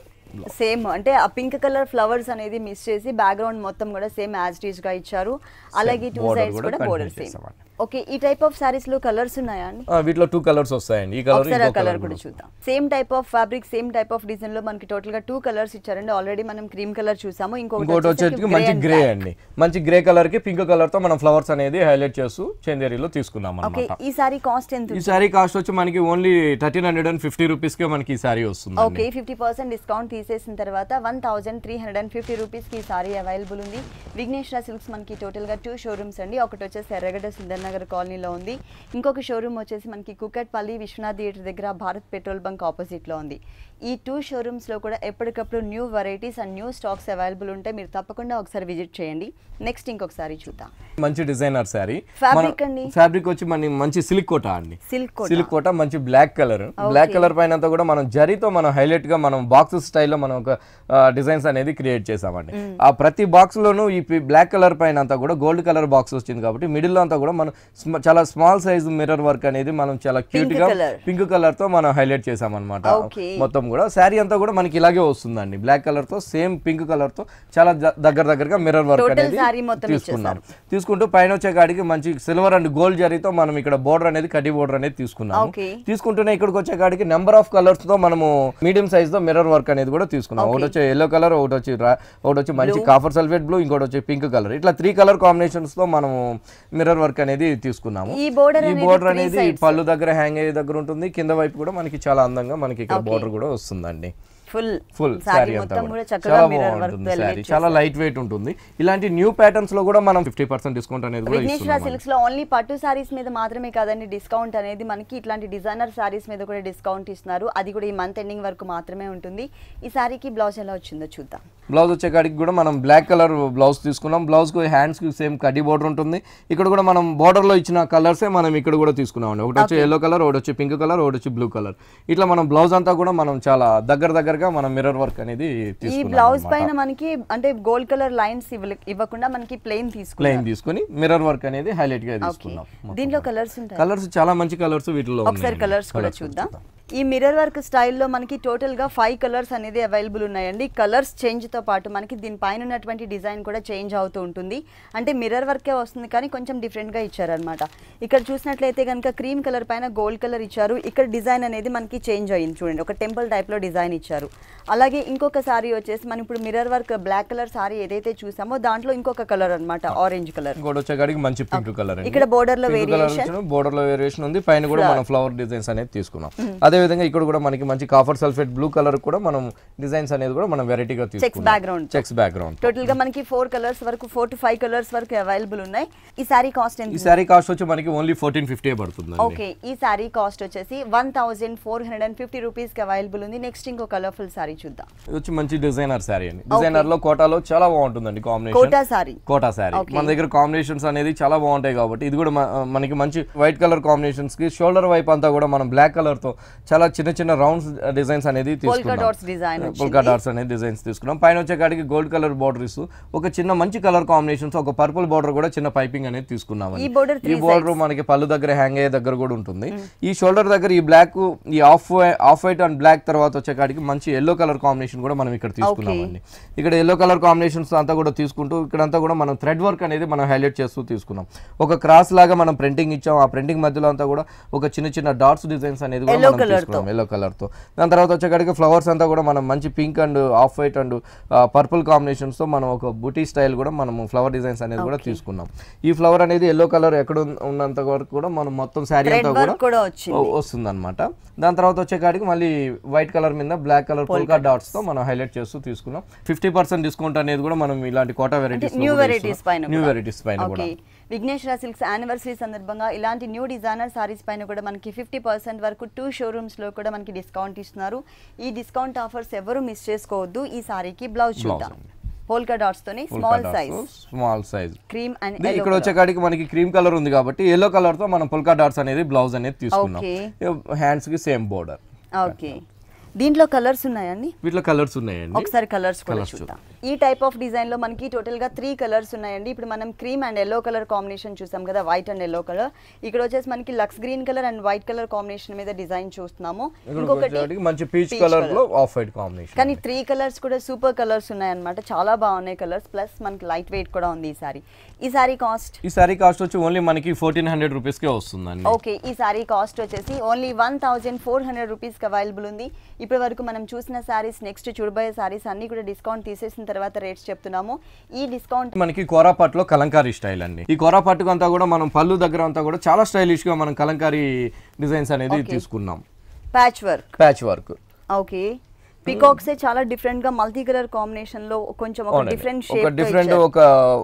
సేమ్ అంటే ఆ పింక్ కలర్ ఫ్లవర్స్ అనేది మిస్ చేసి బ్యాక్గ్రౌండ్ మొత్తం కూడా సేమ్ యాజ్ ఇట్ ఈస్ గా ఇచ్చారు. అలాగే టూ సైడ్స్ కూడా బోర్డర్ సేమ్. ఓకే, ఈ టైప్ ఆఫ్ సారీస్ లో కలర్స్ ఉన్నాయా అండి? వీటిలో 2 కలర్స్ వస్తాయండి. ఈ కలర్ కూడా చూద్దాం. Same type of fabric same type of design లో మనకి టోటల్ గా 2 కలర్స్ ఇచ్చారండి. ఆల్రెడీ మనం క్రీమ్ కలర్ చూసాము. ఇంకోటి వచ్చేసి మంచి గ్రే అండి. మంచి గ్రే కలర్ కి పింక్ కలర్ తో మనం ఫ్లవర్స్ అనేది హైలైట్ చేస్తూ చందేరిలో తీసుకున్నాం అన్నమాట. ఈ సారీ కాస్ట్ ఎంత? ఈ సారీ కాస్ట్ వచ్చి మనకి ఓన్లీ 1350 రూపీస్ కే మనకి ఈ సారీ వస్తుంది. ఓకే, 50% డిస్కౌంట్ తీసేసిన తర్వాత 1350 రూపీస్ కి ఈ సారీ అవైలబుల్ ఉంది. విఘ్నేశ్వర సిల్క్స్ మనకి టోటల్ గా 2 షోరూమ్స్ అండి. ఒకటి వచ్చేసి ఎర్రగడ్డ సుందర్ నగర్ కాలనీలో ఉంది. ఇంకొక షోరూమ్ వచ్చేసి మనకి కుకట్పల్లి విశ్వనాథ్ థియేటర్ దగ్గర భారత్ పెట్రోల్ బంక్ ఆపోజిట్ లో ఉంది. ఈ 2 షోరూమ్స్ లో కూడా ఎప్పటికప్పుడు new varieties and new stocks available ఉంటాయి. మీరు తప్పకుండా ఒకసారి విజిట్ చేయండి. నెక్స్ట్ ఇంకొకసారి చూద్దాం. మంచి డిజైనర్ సారీ. ఫ్యాబ్రిక్ అండి, ఫ్యాబ్రిక్ వచ్చి మన మంచి సిల్క్ కోట అండి. సిల్క్ కోట మంచి బ్లాక్ కలర్. బ్లాక్ కలర్ పైన అంతా కూడా మనం జరీతో మనం హైలైట్ గా మనం బాక్స్ స్టైల్లో మనం ఒక డిజైన్స్ అనేది క్రియేట్ చేసామండి. ఆ ప్రతి బాక్స్ లోను ఈ బ్లాక్ కలర్ పైన అంతా కూడా గోల్డ్ కలర్ బాక్స్ వచ్చింది కాబట్టి మిడిల్ లో అంతా కూడా మనం చాలా స్మాల్ సైజ్ మిర్రర్ వర్క్ అనేది మనం చాలా క్యూట్ గా పింక్ కలర్ తో మనం హైలైట్ చేసామన్నమాట. మొత్తం కూడా శారీ అంతా కూడా మనకి ఇలాగే వస్తుందండి. బ్లాక్ కలర్ తో సేమ్ పింక్ కలర్ తో చాలా దగ్గరగా మిర్రర్ వర్క్ అనేది తీసుకున్నాం. తీసుకుంటూ పైన వచ్చే కాడికి మంచి సిల్వర్ అండ్ గోల్డ్ జరీతో మనం ఇక్కడ బోర్డర్ అనేది కడ్డీ బోర్డర్ అనేది తీసుకున్నాం. తీసుకుంటూనే ఇక్కడికి వచ్చే కాడికి నెంబర్ ఆఫ్ కలర్స్ తో మనము మీడియం సైజ్ తో మిర్రర్ వర్క్ అనేది కూడా తీసుకున్నాం. ఒకటి వచ్చి ఎల్లో కలర్, ఒకటి వచ్చి మంచి కాఫర్ సల్ఫేట్ బ్లూ, ఇంకోటి వచ్చి పింక్ కలర్. ఇట్లా 3 కలర్ కాంబినేషన్స్ తో మనము మిర్రర్ వర్క్ అనేది తీసుకున్నాము. ఈ బోర్డర్ అనేది పళ్ళు దగ్గర హ్యాంగ్ అయ్యే దగ్గర ఉంటుంది. కింద వైపు కూడా మనకి చాలా అందంగా మనకి ఇక్కడ బోర్డర్ కూడా వస్తుందండి. ఫుల్ సారీ అంతా చాలా బాగుంటుంది. సారీ చాలా లైట్ వెయిట్ ఉంటుంది. ఇలాంటి న్యూ ప్యాటర్న్స్ లో కూడా మనం 50% డిస్కౌంట్ అనేది కూడా ఇస్తున్నాం. విఘ్నేశ్వర సిల్క్స్ లో ఓన్లీ పట్టు సారీస్ మీద మాత్రమే కాదండి డిస్కౌంట్ అనేది, మనకి ఇట్లాంటి డిజైనర్ సారీస్ మీద కూడా డిస్కౌంట్ ఇస్తున్నారు. అది కూడా ఈ మంత్ ఎండింగ్ వరకు మాత్రమే ఉంటుంది. ఈ సారీకి బ్లౌజ్ ఎలా వచ్చిందో చూద్దాం. బ్లౌజ్ వచ్చే కాడికి కూడా మనం బ్లాక్ కలర్ బ్లౌజ్ తీసుకున్నాం. బ్లౌజ్ కు హ్యాండ్స్ కి సేమ్ కడ్డీ బోర్డర్ ఉంటుంది. ఇక్కడ కూడా మనం బోర్డర్ లో ఇచ్చిన కలర్సే మనం ఇక్కడ కూడా తీసుకున్నాం. ఒకటి వచ్చి ఎల్లో కలర్, ఒకటి వచ్చి పింక్ కలర్, ఒకటి వచ్చి బ్లూ కలర్. ఇట్లా మనం బ్లౌజ్ అంతా కూడా మనం చాలా దగ్గరగా మనం మిర్రర్ వర్క్ అనేది తీసుకున్నాం. ఈ బ్లౌజ్ పైన మనకి అంటే గోల్డ్ కలర్ లైన్స్ ఇవ్వకుండా మనకి ప్లెయిన్ తీసుకుని మిర్రర్ వర్క్ అనేది హైలైట్ గా తీసుకున్నాం. దీంట్లో కలర్స్ ఉంటాయి. కలర్స్ చాలా మంచి కలర్స్ వీటిలో. ఒకసారి కలర్స్ కూడా చూద్దాం. ఈ మిర్రర్ వర్క్ స్టైల్లో మనకి టోటల్ గా 5 కలర్స్ అనేది అవైలబుల్ ఉన్నాయండి. కలర్స్ చేంజ్ తో పాటు మనకి దీనిపైన ఉన్నటువంటి డిజైన్ కూడా చేంజ్ అవుతూ ఉంటుంది. అంటే మిర్రర్ వర్కే వస్తుంది కానీ కొంచెం డిఫరెంట్ గా ఇచ్చారనమాట. ఇక్కడ చూసినట్లయితే కనుక క్రీమ్ కలర్ పైన గోల్డ్ కలర్ ఇచ్చారు. ఇక్కడ డిజైన్ అనేది మనకి చేంజ్ అయ్యింది చూడండి. ఒక టెంపుల్ టైప్ లో డిజైన్ ఇచ్చారు. అలాగే ఇంకొక సారీ వచ్చేసి మనం ఇప్పుడు mirror work black colour sari ఏదైతే చూసామో దాంట్లో ఇంకొక కలర్ అన్నమాట, ఆరెంజ్ కలర్. మంచి పింక్ కలర్. ఇక్కడ బోర్డర్ లో వేరియేషన్ ఉంది. పైన కూడా మనం ఫ్లవర్ డిజైన్స్ అనేది తీసుకున్నాం. అదే విధంగా ఇక్కడ కూడా మనకి మంచి కాపర్ సల్ఫేట్ బ్లూ కలర్ కూడా మనం డిజైన్స్ అనేది కూడా మనం వెరైటీగా తీసుకున్నాం. చెక్స్ బ్యాక్గ్రౌండ్ టోటల్ గా మనకి 4 కలర్స్ వరకు 4 to 5 కలర్స్ వరకు అవైలబుల్ ఉన్నాయి. ఈ సారీ కాస్ట్ ఎంత? ఈ సారీ కాస్ట్ వచ్చి మనకి ఓన్లీ 1450 పడుతుంది. ఓకే, ఈ సారీ కాస్ట్ వచ్చేసి 1450 రూపీస్ కి అవైలబుల్ ఉంది. నెక్స్ట్ ఇంకో కలర్ఫుల్ సారీ చూద్దాం. ఇది వచ్చి మంచి డిజైనర్ సారీ అండి. డిజైనర్ లో కోటాలో చాలా బాగుంటుందండి కాంబినేషన్. కోటా సారీ మన దగ్గర కాంబినేషన్స్ అనేది చాలా బాగుంటాయి కాబట్టి ఇది కూడా మనకి మంచి వైట్ కలర్ కాంబినేషన్స్ కి షోల్డర్ వైపు అంతా కూడా మనం బ్లాక్ కలర్ తో చాలా చిన్న చిన్న రౌండ్స్ డిజైన్స్ అనేది తీసుకున్నాం. పోల్కా డాట్స్ అనేది డిజైన్స్ తీసుకున్నాం. పైన వచ్చే కాడికి గోల్డ్ కలర్ బోర్డర్స్, ఒక చిన్న మంచి కలర్ కాంబినేషన్స్, ఒక పర్పుల్ బోర్డర్ కూడా చిన్న పైపింగ్ అనేది తీసుకున్నాం. ఈ బోర్డర్ మనకి పళ్ళు దగ్గర హ్యాంగ్ అయ్యే దగ్గర కూడా ఉంటుంది. ఈ షోల్డర్ దగ్గర ఈ బ్లాక్, ఈ ఆఫ్ వైట్ అండ్ బ్లాక్ తర్వాత వచ్చే కాడికి మంచి ఎల్లో కలర్ కాంబినేషన్ కూడా మనం ఇక్కడ తీసుకున్నామండి. ఇక్కడ ఎల్లో కలర్ కాంబినేషన్స్ అంతా కూడా తీసుకుంటూ ఇక్కడంతా కూడా మనం థ్రెడ్ వర్క్ అనేది మనం హైలైట్ చేస్తూ తీసుకున్నాం. ఒక క్రాస్ లాగా మనం ప్రింటింగ్ ఇచ్చాం. ఆ ప్రింటింగ్ మధ్యలో అంతా కూడా ఒక చిన్న చిన్న డాట్స్ డిజైన్స్ అనేది కూడా మనం తీసుకున్నాం ఎల్లో కలర్ తో. దాని తర్వాత వచ్చేకాడికి ఫ్లవర్స్ అంతా కూడా మనం మంచి pink and off white and purple combinations తో మనం ఒక బూటీ స్టైల్ కూడా మనం ఫ్లవర్ డిజైన్స్ అనేది కూడా తీసుకున్నాం. ఈ ఫ్లవర్ అనేది ఎల్లో కలర్ ఎక్కడ ఉన్నంత వరకు కూడా మనం మొత్తం శారీ అంతా కూడా వస్తుంది అనమాట. దాని తర్వాత వచ్చేకాడికి మళ్ళీ వైట్ కలర్ మీద బ్లాక్ కలర్ పోల్కా డాట్స్ తో మనం హైలైట్ చేస్తూ తీసుకున్నాం. 50% డిస్కౌంట్ అనేది కూడా మనం ఇలాంటి కోటా న్యూ వెరైటీస్ పైన కూడా విఘ్నేశ్వర సిల్క్స్ యానివర్సరీ సందర్భంగా ఇలాంటి న్యూ డిజైనర్ సారీస్ పైన కూడా మనకి 50% వరకు 2 షోరూమ్స్ లో కూడా మనకి డిస్కౌంట్ ఇస్తున్నారు. ఈ డిస్కౌంట్ ఆఫర్స్ ఎవరు మిస్ చేసుకోవద్దు. ఈ సారీకి బ్లౌజ్ చూద్దాం. పోల్కా డాట్స్ తోని స్మాల్ సైజ్ క్రీమ్ అండ్ ఇక్కడ వచ్చే కాడికి మనకి క్రీమ్ కలర్ ఉంది కాబట్టి ఎల్లో కలర్ తో మనం పోల్కా డాట్స్ అనేది బ్లౌజ్ అనేది తీసుకున్నాం. హ్యాండ్స్ కి సేమ్ బోర్డర్. ఓకే, దీంట్లో కలర్స్ ఉన్నాయండి? వీటిలో కలర్స్ ఉన్నాయండి. ఒకసారి కలర్స్ కూడా చూద్దాం. ఈ టైప్ ఆఫ్ డిజైన్ లో మనకి టోటల్ గా 3 కలర్స్ ఉన్నాయండి. ఇప్పుడు మనం cream and yellow colour combination చూసాం కదా, వైట్ అండ్ ఎల్లో కలర్. ఇక్కడ వచ్చేసి మనకి lux green colour and white colour combination మీద డిజైన్ చూస్తున్నాము. ఇంకొకటి మంచి పీచ్ కలర్ లో ఆఫ్ వైట్ కాంబినేషన్. కానీ 3 కలర్స్ కూడా సూపర్ కలర్స్ ఉన్నాయన్నమాట. చాలా బాగున్నాయి కలర్స్. ప్లస్ మనకి లైట్ వెయిట్ కూడా ఉంది ఈ సారీ. ఈ సారీ కాస్ట్ వచ్చి ఓన్లీ మనకి 1400 రూపీస్ కే వస్తుందండి. ఓకే, ఈ సారీ కాస్ట్ వచ్చేసి ఓన్లీ 1400 రూపీస్ కి అవైలబుల్ ఉంది. ఇప్పటి వరకు మనం చూసిన సారీస్, నెక్స్ట్ చూడబోయే సారీస్ అన్ని కూడా డిస్కౌంట్ తీసేసిన తర్వాత రేట్స్ చెప్తున్నాము. ఈ డిస్కౌంట్ మనకి కోరాపట్ లో కలంకారీ స్టైల్ అండి. ఈ కోరాపట్ అంతా కూడా మనం పళ్ళు దగ్గర అంతా కూడా చాలా స్టైలిష్ గా మనం కలంకారీ డిజైన్స్ అనేది తీసుకున్నాం. Patch work. ఓకే, పికాక్స్ చాలా డిఫరెంట్ గా మల్టీ కలర్ కాంబినేషన్ లో కొంచెం ఒక డిఫరెంట్ షేప్, ఒక డిఫరెంట్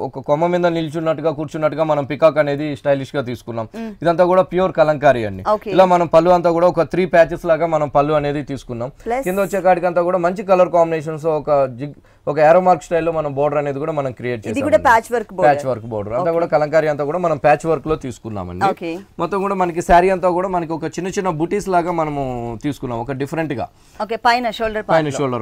ఒక కొమ్మ మీద నిల్చున్నట్టుగా కూర్చున్నట్టుగా మనం పికాక్ అనేది స్టైలిష్ గా తీసుకున్నాం. ఇదంతా కూడా ప్యూర్ కలంకారీ అండి. ఇలా మనం పళ్ళు అంతా కూడా ఒక 3 ప్యాచెస్ లాగా మనం పళ్ళు అనేది తీసుకున్నాం. కింద వచ్చే కాడికి అంతా కూడా మంచి కలర్ కాంబినేషన్స్, ఒక ఏరో మార్క్ స్టైల్లో మనం బోర్డర్ అనేది కూడా మనం క్రియేట్ చేసాం. ఇది కూడా ప్యాచ్ వర్క్ బోర్డర్ అంతా కూడా కలంకారీ అంతా కూడా మనం ప్యాచ్ వర్క్ లో తీసుకున్నామండి. మొత్తం కూడా మనకి శారీ అంతా కూడా మనకి ఒక చిన్న చిన్న బూటీస్ లాగా మనము తీసుకున్నాం, ఒక డిఫరెంట్ గా. పైన షోల్డర్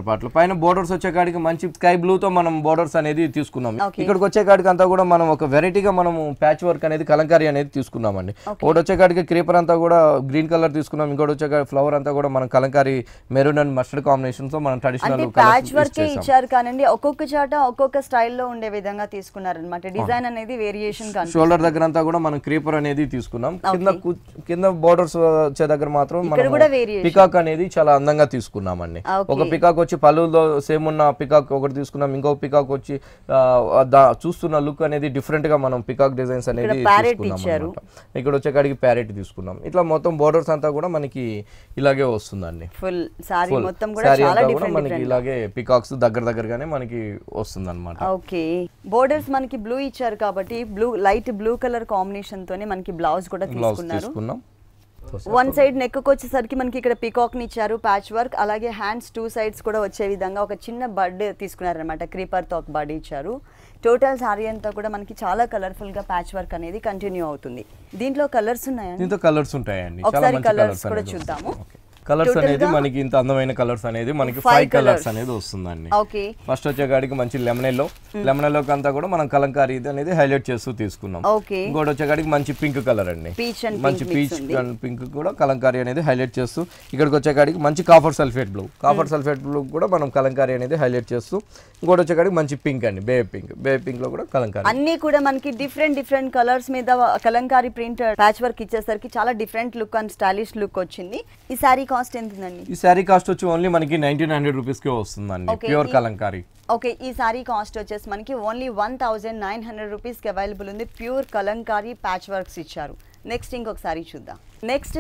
పార్ట్ లో పైన బోర్డర్స్ వచ్చే కాడికి మంచి స్కై బ్లూ తో మనం బోర్డర్స్ అనేది తీసుకున్నాం. ఇక్కడికి వచ్చే కాడికి అంతా కూడా మనం ఒక వెరైటీగా మనము ప్యాచ్ వర్క్ అనేది కలంకారీ అనేది తీసుకున్నామండి. ఒకటి వచ్చే కాడికి క్రీపర్ అంతా కూడా గ్రీన్ కలర్ తీసుకున్నాం. ఇంకోటి వచ్చే ఫ్లవర్ అంతా కూడా మనం Kalamkari maroon and mustard combination తో మనం ట్రెడిషనల్ ప్యాచ్ వర్క్ ఇచ్చారు. కానీ ఒక్కొక్క చాట ఒక్కొక్క స్టైల్లో ఉండే విధంగా తీసుకున్నారన్నమాట. డిజైన్ అనేది వేరియేషన్. షోల్డర్ దగ్గర అంతా కూడా మనం క్రీపర్ అనేది తీసుకున్నాం. కింద బోర్డర్స్ వచ్చే దగ్గర మాత్రం పికాక్ అనేది చాలా అందంగా తీసుకున్నామండి. ఒక పికాక్ వచ్చి పళ్ళులో సేమ్ ఉన్న పికాక్ ఒకటి తీసుకున్నాం. ఇంకొక పికాక్ వచ్చి చూస్తున్న లుక్ అనేది డిఫరెంట్ గా మనం పికాక్ డిజైన్స్ అనేది తీసుకున్నాం. ఇక్కడ వచ్చే కాడికి ప్యారెట్ తీసుకున్నాం. ఇట్లా మొత్తం బోర్డర్స్ అంతా కూడా మనకి ఇలాగే వస్తుందండి. ఫుల్ సారీ మొత్తం కూడా చాలా డిఫరెంట్ మనకి ఇలాగే పికాక్స్ దగ్గరగానే మనకి వస్తుంది అనమాట. ఓకే, బోర్డర్స్ మనకి బ్లూ ఇచ్చారు కాబట్టి లైట్ బ్లూ కలర్ కాంబినేషన్ తోనే మనకి బ్లౌజ్ కూడా తీసుకున్నాం. వన్ సైడ్ నెక్ వచ్చేసరికి మనకి ఇక్కడ పీకాక్ ని ఇచ్చారు, ప్యాచ్ వర్క్. అలాగే హ్యాండ్స్ 2 సైడ్స్ కూడా వచ్చే విధంగా ఒక చిన్న బర్డ్ తీసుకున్నారనమాట. క్రీపర్ తో ఒక బర్డ్ ఇచ్చారు. టోటల్ సారీ అంతా కూడా మనకి చాలా కలర్ఫుల్ గా ప్యాచ్ వర్క్ అనేది కంటిన్యూ అవుతుంది. దీంట్లో కలర్స్ ఉన్నాయా? దీంట్లో కలర్స్ ఉంటాయండి. ఒకసారి కలర్స్ కూడా చూద్దాము. కలర్స్ అనేది మనకి ఇంత అందమైన కలర్స్ అనేది మనకి 5 కలర్స్ అనేది వస్తుందండి. ఫస్ట్ వచ్చే కాడికి మంచి లెమన్ ఎల్లో అంతా కూడా మనం కలంకారీ అనేది హైలైట్ చేస్తూ తీసుకున్నాం. ఇంకోటి వచ్చే కాడికి మంచి పింక్ కలర్ అండి. మంచి పీచ్ అండ్ పింక్ కూడా కలంకారీ అనేది హైలైట్ చేస్తూ ఇక్కడికి వచ్చే కాడికి మంచి కాపర్ సల్ఫేట్ బ్లూ కూడా మనం కలంకారీ అనేది హైలైట్ చేస్తూ ఇంకోటి వచ్చే కాడికి మంచి పింక్ అండి, బేబీ పింక్ లో కూడా కలంకారీ. అన్ని కూడా మనకి డిఫరెంట్ కలర్స్ మీద కలంకారీ ప్రింట్ ప్యాచ్ వర్క్ ఇచ్చేసరికి చాలా different look and stylish look వచ్చింది. ఈ సారీ కాస్ట్ ఎంతండి? ఈ సారీ కాస్ట్ వచ్చి ఓన్లీ మనకి 1900 రూపీస్ కే వస్తుందండి. ప్యూర్ కలంకారీ. ఓకే, ఈ సారీ కాస్ట్ వచ్చేసి మనకి ఓన్లీ 1900 రూపీస్ కి అవైలబుల్ ఉంది. ప్యూర్ కలంకారీ ప్యాచ్ వర్క్స్ ఇచ్చారు. నెక్స్ట్ ఇంకొక సారీ చూద్దాం. నెక్స్ట్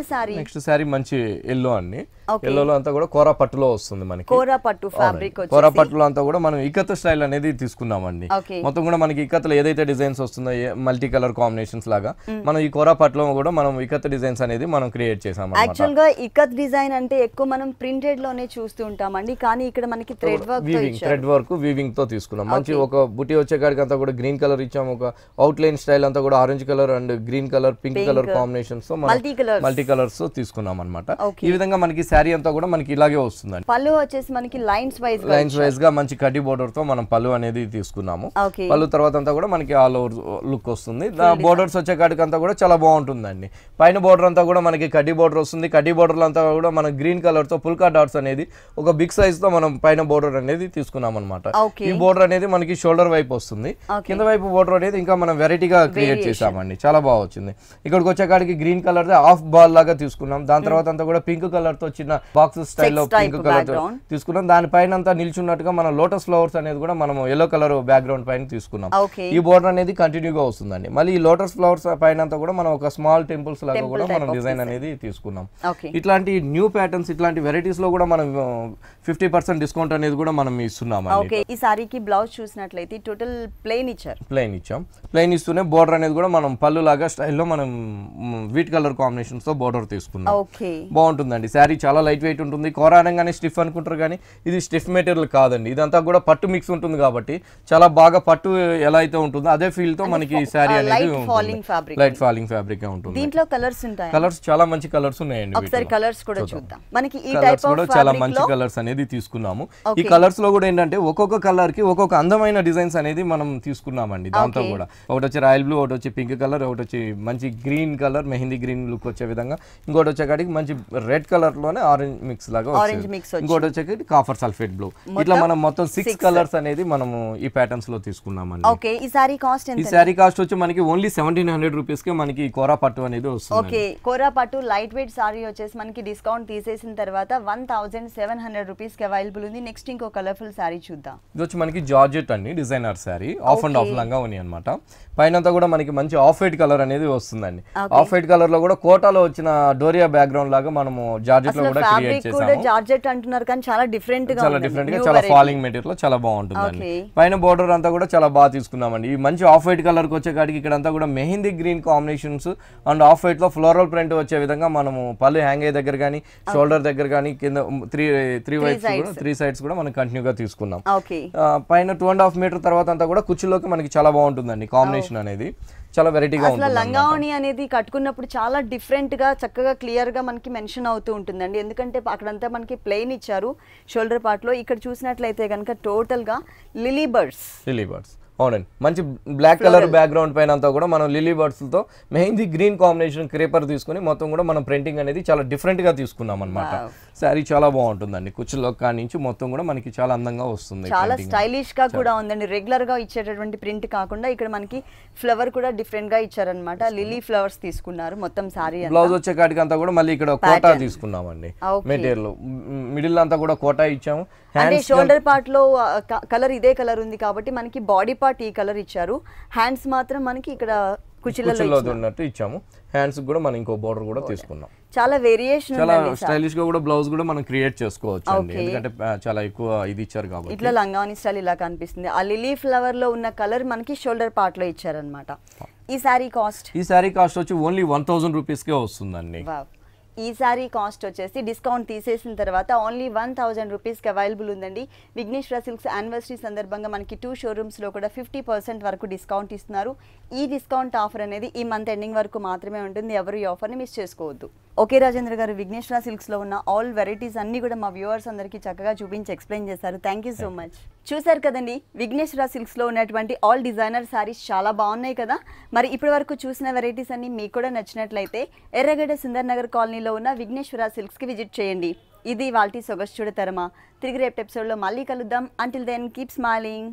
సారీ మంచి ఎల్లో అండి. ఎల్లోలో అంతా కూడా కోరా పట్టులో వస్తుంది మనకి. కోరా పట్టు ఫ్యాబ్రిక్ వచ్చేసి కోరా పట్టులో అంతా కూడా మనం ఇక్కత్ స్టైల్ అనేది తీసుకున్నామండి. మొత్తం కూడా మనకి ఇక్కత్లో ఏదైతే డిజైన్స్ వస్తున్నాయో మల్టీ కలర్ కాంబినేషన్స్ లాగా మనం ఈ కోరా పట్టులో కూడా మనం ఇక్కత్ డిజైన్స్ అనేది మనం క్రియేట్ చేసాం. యాక్చువల్ గా ఇక్కత్ డిజైన్ అంటే ఎక్కువ మనం ప్రింటెడ్ లోనే చూస్తూ ఉంటామండి, కానీ ఇక్కడ మనకి థ్రెడ్ వర్క్ వీవింగ్ తో తీసుకున్నాం. మంచి ఒక బుటీ వచ్చే కాడికి అంతా కూడా గ్రీన్ కలర్ ఇచ్చాము. ఒక అవుట్ లైన్ స్టైల్ అంతా కూడా orange colour and green colour, pink colour combinations తో మల్టీ కలర్స్ తో తీసుకున్నాం అన్నమాట. ఈ విధంగా మనకి శారీ అంతా కూడా మనకి ఇలాగే వస్తుందండి. పళ్ళు వచ్చేసి మనకి లైన్స్ వైజ్ గా మంచి కడ్డీ బోర్డర్ తో మనం పళ్ళు అనేది తీసుకున్నాము. పళ్ళు తర్వాత అంతా కూడా మనకి ఆల్ ఓవర్ లుక్ వస్తుంది. బోర్డర్స్ వచ్చే కాడికి అంతా కూడా చాలా బాగుంటుందండి. పైన బోర్డర్ అంతా కూడా మనకి కడ్డీ బోర్డర్ వస్తుంది. కడ్డీ బోర్డర్ అంతా కూడా మన గ్రీన్ కలర్ తో పుల్కా డాట్స్ అనేది ఒక బిగ్ సైజ్ తో మనం పైన బోర్డర్ అనేది తీసుకున్నాం అనమాట. ఈ బోర్డర్ అనేది మనకి షోల్డర్ వైపు వస్తుంది. కింద వైపు బోర్డర్ అనేది ఇంకా మనం వెరైటీగా క్రియేట్ చేసామండి. చాలా బాగా వచ్చింది. ఇక్కడికి వచ్చే కాడికి గ్రీన్ కలర్ హాఫ్ బాల్ లాగా తీసుకున్నాం. దాని తర్వాత అంతా కూడా పింక్ కలర్ తో చిన్న బాక్స్ స్టైల్లో పింక్ కలర్ తీసుకున్నాం. దానిపైన అంతా నిల్చున్నట్టుగా మనం లోటస్ ఫ్లవర్స్ అనేది కూడా మనం ఎల్లో కలర్ బ్యాక్గ్రౌండ్ పైన తీసుకున్నాం. ఈ బోర్డర్ అనేది కంటిన్యూగా వస్తుందండి. మళ్ళీ ఈ లోటస్ ఫ్లవర్స్ పైన అంతా కూడా మనం ఒక స్మాల్ టెంపుల్స్ లాగా కూడా మనం డిజైన్ అనేది తీసుకున్నాం. ఇట్లాంటి న్యూ ప్యాటర్న్స్, ఇట్లాంటి వెరైటీస్ లో కూడా మనం 50% డిస్కౌంట్ అనేది కూడా మనం ఇస్తున్నాం. ఈ సారీకి బ్లౌజ్ చూసినట్లయితే టోటల్ ప్లెయిన్ ఇచ్చాం. ప్లెయిన్ ఇస్తూనే బోర్డర్ అనేది కూడా మనం పళ్ళు లాగా స్టైల్లో మనం వీట్ కలర్ కాంబినేషన్స్ తో బోర్డర్ తీసుకున్నాం. బాగుంటుందండి. శారీ చాలా లైట్ వెయిట్ ఉంటుంది. కోరా అనగానే స్టిఫ్ అనుకుంటారు, కానీ ఇది స్టిఫ్ మెటీరియల్ కాదండి. ఇదంతా కూడా పట్టు మిక్స్ ఉంటుంది కాబట్టి చాలా బాగా పట్టు ఎలా అయితే ఉంటుందో అదే ఫీల్ తో మనకి శారీ అనేది లైట్ ఫాలింగ్ ఫ్యాబ్రిక్ ఉంటుంది. దీంట్లో కలర్స్ ఉంటాయి. కలర్స్ చాలా మంచి కలర్స్ ఉన్నాయండి. ఒకసారి కలర్స్ కూడా చూద్దాం. మనకి ఈ టైప్ కూడా చాలా మంచి కలర్స్ అనేది తీసుకున్నాము. ఈ కలర్స్ లో కూడా ఏంటంటే ఒక్కొక్క కలర్ కి ఒక్కొక్క అందమైన డిజైన్స్ అనేది మనం తీసుకున్నామండి. దాంతో కూడా ఒకటి వచ్చి రాయల్ బ్లూ, ఒకటి వచ్చి పింక్ కలర్, ఒకటి వచ్చి మంచి green colour, mehndi green look వచ్చే విధంగా, ఇంకోటి వచ్చే కాడికి మంచి రెడ్ కలర్ లోనే ఆరెంజ్ మిక్స్ లాగా, ఇంకోటి వచ్చే కాఫర్ సల్ఫేట్ బ్లూ. ఇట్లా మనం మొత్తం 6 కలర్స్ అనేది మనము ఈ ప్యాటర్న్స్ లో తీసుకున్నామండి. ఈ సారీ కాస్ట్ వచ్చి మనకి ఓన్లీ 1700 రూపీస్ కి మనకి కోరా పట్టు అనేది వస్తుంది. కోరా పట్టు లైట్ వెయిట్ సారీ వచ్చేసి మనకి డిస్కౌంట్ తీసేసిన తర్వాత 1700 రూపీస్ కి అవైలబుల్ ఉంది. నెక్స్ట్ ఇంకో కలర్ఫుల్ సారీ చూద్దాం. ఇది వచ్చి మనకి జార్జెట్ అండి, designer sorry, of and of లంగా ఉంది అనమాట. పైన కూడా మనకి మంచి ఆఫ్ వైట్ కలర్ అనేది వస్తుందండి. ఆఫ్ వైట్ కలర్ లో కూడా కోటాలో వచ్చిన డోరియా బ్యాక్గ్రౌండ్ లాగా మనము జార్జెట్ లో కూడా క్రియేట్ చేసాము. జార్జెట్ అంటున్నారు కానీ చాలా డిఫరెంట్ గా చాలా ఫాలింగ్ మెటీరియల్ చాలా బాగుంటుందండి. పైన బోర్డర్ అంతా కూడా చాలా బాగా తీసుకున్నామండి. ఈ మంచి ఆఫ్ వైట్ కలర్ కి వచ్చే కాడికి ఇక్కడ అంతా కూడా mehndi green combinations and off white లో ఫ్లోరల్ ప్రింట్ వచ్చే విధంగా మనము పళ్ళు హ్యాంగ్ అయ్యే దగ్గర కానీ, షోల్డర్ దగ్గర కానీ, కింద త్రీ సైడ్స్ కూడా మనం కంటిన్యూగా తీసుకున్నాం. పైన 2.5 మీటర్ తర్వాత అంతా కూడా కుర్చీలోకి మనకి చాలా బాగుంటుందండి. కాంబినేషన్ అనేది చాలా వెరైటీగా ఉంటుంది. లంగావణి అనేది కట్టుకున్నప్పుడు చాలా డిఫరెంట్ గా చక్కగా క్లియర్ గా మనకి మెన్షన్ అవుతూ ఉంటుందండి. ఎందుకంటే అక్కడంతా మనకి ప్లెయిన్ ఇచ్చారు షోల్డర్ పార్ట్ లో. ఇక్కడ చూసినట్లయితే కనుక టోటల్ గా లిలీ బర్డ్స్ అవునండి. మంచి బ్లాక్ కలర్ బ్యాక్గ్రౌండ్ పైన అంతా కూడా మనం లిలీ బర్డ్స్ తో మెహందీ గ్రీన్ కాంబినేషన్ క్రేపర్ తీసుకుని మొత్తం కూడా మనం ప్రింటింగ్ అనేది చాలా డిఫరెంట్ గా తీసుకున్నాం అనమాట. శారీ చాలా బాగుంటుందండి. కుర్చీలో కాడి నుంచి మొత్తం కూడా మనకి చాలా అందంగా వస్తుంది. చాలా స్టైలిష్ గా కూడా ఉందండి. రెగ్యులర్ గా ఇచ్చేటటువంటి ప్రింట్ కాకుండా ఇక్కడ మనకి ఫ్లవర్ కూడా డిఫరెంట్ గా ఇచ్చారనమాట. లిలీ ఫ్లవర్స్ తీసుకున్నారు మొత్తం శారీ. బ్లౌజ్ వచ్చే కాడికి అంతా కూడా మళ్ళీ ఇక్కడ కోటా తీసుకున్నామండి. మెటీరియల్ మిడిల్ అంతా కూడా కోటా ఇచ్చాము. అంటే షోల్డర్ పార్ట్ లో కలర్ ఇదే కలర్ ఉంది కాబట్టి మనకి బాడీ పార్ట్ ఈ కలర్ ఇచ్చారు. హ్యాండ్స్ మాత్రం మనకి ఇక్కడ కుర్చీలలో ఉన్నట్టు ఇచ్చాము. హ్యాండ్స్ కూడా మనం ఇంకో బోర్డర్ కూడా తీసుకున్నాం. చాలా వేరియేషన్, చాలా స్టైలిష్ గా కూడా బ్లౌజ్ కూడా మనం క్రియేట్ చేసుకోవచ్చు అండి. ఎందుకంటే చాలా ఎక్కువ ఇది ఇచ్చారు కాబట్టి. ఇట్లా లంగావని స్టైల్ ఇలా కనిపిస్తుంది. ఆ లిలీ ఫ్లవర్ లో ఉన్న కలర్ మనకి షోల్డర్ పార్ట్ లో ఇచ్చారనమాట. ఈ సారీ కాస్ట్ వచ్చి ఓన్లీ 1000 రూపీస్ కే వస్తుందండి. ఈ సారీ కాస్ట్ వచ్చేసి డిస్కౌంట్ తీసేసిన తర్వాత ఓన్లీ 1000 రూపీస్కి అవైలబుల్ ఉందండి. విఘ్నేశ్వర సిల్క్స్ యానివర్సరీ సందర్భంగా మనకి 2 షోరూమ్స్లో కూడా 50% వరకు డిస్కౌంట్ ఇస్తున్నారు. ఈ డిస్కౌంట్ ఆఫర్ అనేది ఈ మంత్ ఎండింగ్ వరకు మాత్రమే ఉంటుంది. ఎవరు ఈ ఆఫర్ని మిస్ చేసుకోవద్దు. ఓకే రాజేంద్ర గారు, విఘ్నేశ్వర సిల్క్స్లో ఉన్న ఆల్ వెరైటీస్ అన్నీ కూడా మా వ్యూవర్స్ అందరికీ చక్కగా చూపించి ఎక్స్ప్లెయిన్ చేశారు. Thank you so much. చూసారు కదండి, విఘ్నేశ్వర సిల్క్స్లో ఉన్నటువంటి ఆల్ డిజైనర్ శారీస్ చాలా బాగున్నాయి కదా. మరి ఇప్పటి వరకు చూసిన వెరైటీస్ అన్ని మీకు కూడా నచ్చినట్లయితే ఎర్రగడ్డ సుందర్ నగర్ కాలనీలో ఉన్న విఘ్నేశ్వర సిల్క్స్కి విజిట్ చేయండి. ఇది వాల్టీ సొగసు చూడతరమా. తిరిగి రేపు ఎపిసోడ్లో మళ్ళీ కలుద్దాం. Until then keep smiling.